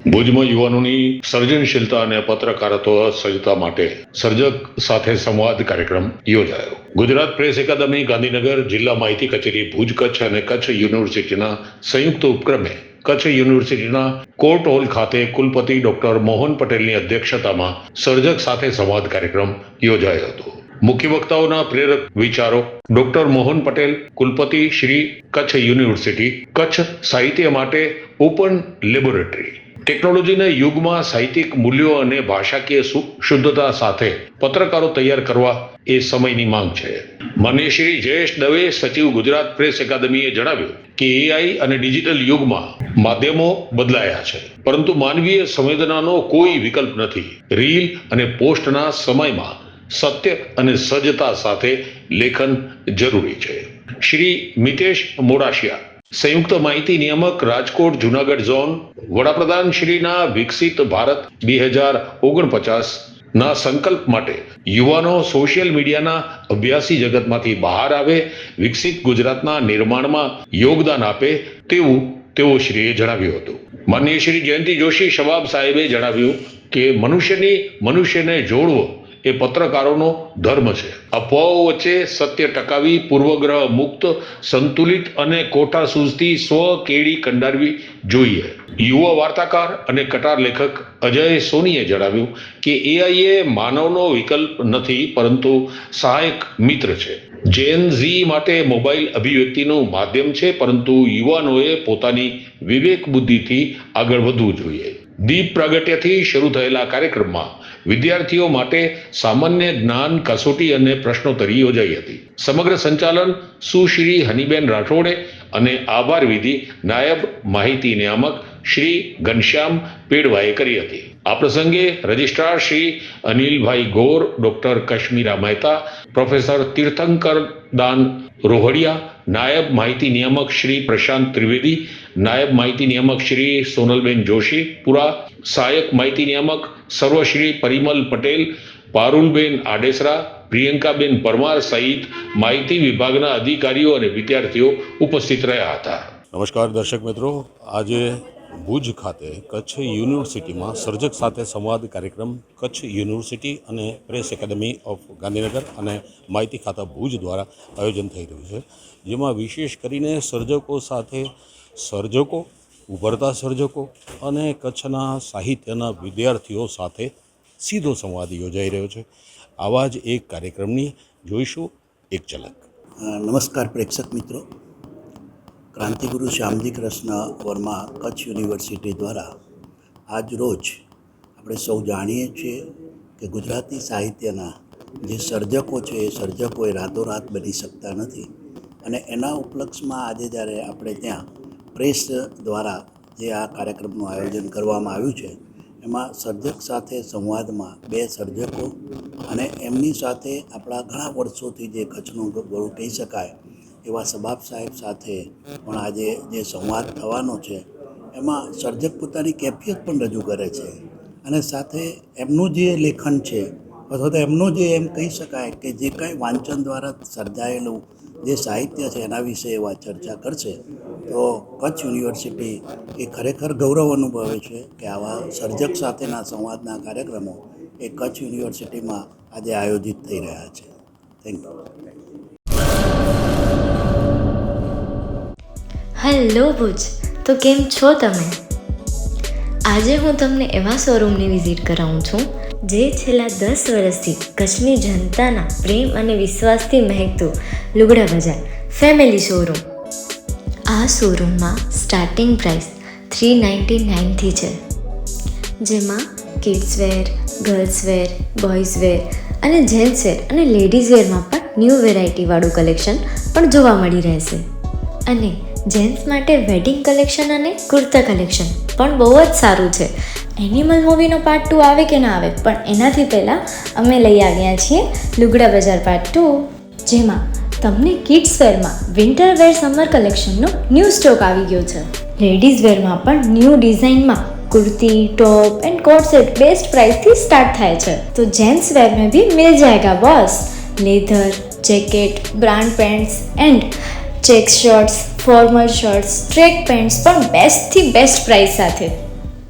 ભુજમાં યુવાનોની સર્જનશીલતા અને પત્રકારત્વ સજ્જતા માટે સર્જક સાથે સંવાદ કાર્યક્રમ યોજાયો. ગુજરાત પ્રેસ એકાદમી ગાંધીનગર, જિલ્લા માહિતી કચેરી ભુજ કચ્છ અને કચ્છ યુનિવર્સિટીના સંયુક્ત ઉપક્રમે કચ્છ યુનિવર્સિટીના કોર્ટ હોલ ખાતે કુલપતિ ડોક્ટર મોહન પટેલની અધ્યક્ષતામાં સર્જક સાથે સંવાદ કાર્યક્રમ યોજાયો હતો. મુખ્ય વક્તાઓના પ્રેરક વિચારો ડોક્ટર મોહન પટેલ, કુલપતિ શ્રી, કચ્છ યુનિવર્સિટી, કચ્છ સાહિત્ય માટે ઓપન લેબોરેટરી. ટેકનોલોજીના યુગમાં સાહિત્યિક મૂલ્યો અને ભાષાકીય શુદ્ધતા સાથે પત્રકારો તૈયાર કરવા એ સમયની માંગ છે. માનનીય શ્રી જયેશ દવે, સચિવ, ગુજરાત પ્રેસ એકાદમીએ જણાવ્યું કે એઆઈ અને ડિજિટલ યુગમાં માધ્યમો બદલાયા છે, પરંતુ માનવીય સંવેદનાનો કોઈ વિકલ્પ નથી. રીલ અને પોસ્ટના સમયમાં સત્ય અને સજ્જતા સાથે લેખન જરૂરી છે. શ્રી મિતેશ મોડાશિયા, સંયુક્ત માહિતી નિયામક, રાજકોટ જૂનાગઢ ઝોન. વડાપ્રધાન શ્રીના વિકસિત ભારત 2049 ના સંકલ્પ માટે યુવાનો સોશિયલ મીડિયાના અભ્યાસી જગતમાંથી બહાર આવે, વિકસિત ગુજરાતના નિર્માણમાં યોગદાન આપે તેવું તેઓ શ્રીએ જણાવ્યું હતું. માનનીય શ્રી જયંતિ જોશી શબાબ સાહેબે જણાવ્યું કે મનુષ્યને જોડવો એ પત્રકારોનો ધર્મ છે. અફવાઓ વચ્ચે સત્ય ટકાવી, પૂર્વગ્રહ મુક્ત, સંતુલિત અને કોટા સૂઝથી સ્વકેડી કંડારવી જોઈએ. યુવા વાર્તાકાર અને કટાર લેખક અજય સોનીએ જણાવ્યું કે એઆઈ એ માનવનો વિકલ્પ નથી, પરંતુ સહાયક મિત્ર છે. જેન ઝી માટે મોબાઈલ અભિવ્યક્તિનું માધ્યમ છે, પરંતુ યુવાનોએ પોતાની વિવેક બુદ્ધિથી આગળ વધવું જોઈએ. દીપ પ્રાગટ્યથી શરૂ થયેલા કાર્યક્રમમાં વિદ્યાર્થીઓ માટે સામાન્ય જ્ઞાન કસોટી અને પ્રશ્નોત્તરી યોજાઈ હતી. સમગ્ર સંચાલન સુશ્રી હનીબેન રાઠોડે અને આભાર વિધિ નાયબ માહિતી નિયામક શ્રી ઘનશ્યામ પેડવાએ કરી હતી. આ પ્રસંગે રજિસ્ટ્રાર શ્રી અનિલભાઈ ગોર, ડોક્ટર કશ્મીરા મહેતા, પ્રોફેસર તીર્થંકર દાન રોહડિયા, નાયબ માહિતી નિયામક શ્રી પ્રશાંત ત્રિવેદી, નાયબ માહિતી નિયામક શ્રી સોનલબેન જોશી પુરા, સહાયક માહિતી નિયામક સર્વશ્રી પરિમલ પટેલ, પારુલબેન આડેસરા, પ્રિયંકાબેન પરમાર સહિત માહિતી વિભાગના અધિકારીઓ અને વિદ્યાર્થીઓ ઉપસ્થિત રહ્યા હતા. નમસ્કાર દર્શક મિત્રો, આજે ભુજ ખાતે કચ્છ યુનિવર્સિટીમાં સર્જક સાથે સંવાદ કાર્યક્રમ કચ્છ યુનિવર્સિટી અને પ્રેસ એકેડમી ઓફ ગાંધીનગર અને માહિતી ખાતા ભુજ દ્વારા આયોજન થઈ રહ્યું છે, જેમાં વિશેષ કરીને સર્જકો સાથે સર્જકો, ઉભરતા સર્જકો અને કચ્છના સાહિત્યના વિદ્યાર્થીઓ સાથે સીધો સંવાદ યોજાઈ રહ્યો છે. આવા જ એક કાર્યક્રમની જોઈશું એક ઝલક. નમસ્કાર પ્રેક્ષક મિત્રો, ક્રાંતિગુરુ શ્યામજી કૃષ્ણ વર્મા કચ્છ યુનિવર્સિટી દ્વારા આજ રોજ આપણે સૌ જાણીએ છીએ કે ગુજરાતી સાહિત્યના જે સર્જકો છે એ સર્જકો એ રાતોરાત બની શકતા નથી, અને એના ઉપલક્ષમાં આજે જ્યારે આપણે ત્યાં પ્રેસ દ્વારા જે આ કાર્યક્રમનું આયોજન કરવામાં આવ્યું છે, એમાં સર્જક સાથે સંવાદમાં બે સર્જકો અને એમની સાથે આપણા ઘણા વર્ષોથી જે કચ્છનું ગૌરવ કહી શકાય એવા શબાબ સાહેબ સાથે પણ આજે જે સંવાદ થવાનો છે, એમાં સર્જક પોતાની કેફિયત પણ રજૂ કરે છે, અને સાથે એમનું જે લેખન છે અથવા તો એમનું જે એમ કહી શકાય કે જે કાંઈ વાંચન દ્વારા સર્જાયેલું જે સાહિત્ય છે એના વિશે એવા ચર્ચા કરશે. તો કચ્છ યુનિવર્સિટી એ ખરેખર ગૌરવ અનુભવે છે કે આવા સર્જક સાથેના સંવાદના કાર્યક્રમો એ કચ્છ યુનિવર્સિટીમાં આજે આયોજિત થઈ રહ્યા છે. Thank you. હેલો ભુજ, તો કેમ છો તમે? આજે હું તમને એવા શોરૂમની વિઝિટ કરાવું છું જે છેલ્લા 10 વર્ષથી કચ્છની જનતાના પ્રેમ અને વિશ્વાસથી મહેકતું લુગડા બજાર ફેમિલી શોરૂમ. આ શોરૂમમાં સ્ટાર્ટિંગ પ્રાઇસ 399થી છે, જેમાં kids wear, girls wear, boys wear અને જેન્ટ્સ વેર અને લેડીઝ વેરમાં પણ ન્યૂ વેરાયટીવાળું કલેક્શન પણ જોવા મળી રહેશે. અને જેન્ટ્સ માટે વેડિંગ કલેક્શન અને કુર્તા કલેક્શન પણ બહુ જ સારું છે. એનિમલ મૂવીનો પાર્ટ 2 આવે કે ના આવે, પણ એનાથી પહેલાં અમે લઈ આવ્યા છીએ લુગડા બજાર પાર્ટ 2, જેમાં તમને કિડ્સ વેરમાં વિન્ટર વેર સમર કલેક્શનનો ન્યૂ સ્ટોક આવી ગયો છે. લેડીઝ વેરમાં પણ ન્યૂ ડિઝાઇનમાં kurti, top and coat set best price थी स्टार्ट थाय छे। तो जेंट्स वेर में भी मिल जाएगा boss. Leather, jacket, brand pants and check shirts, formal shirts, track pants पर बेस्ट थी बेस्ट प्राइस साथे।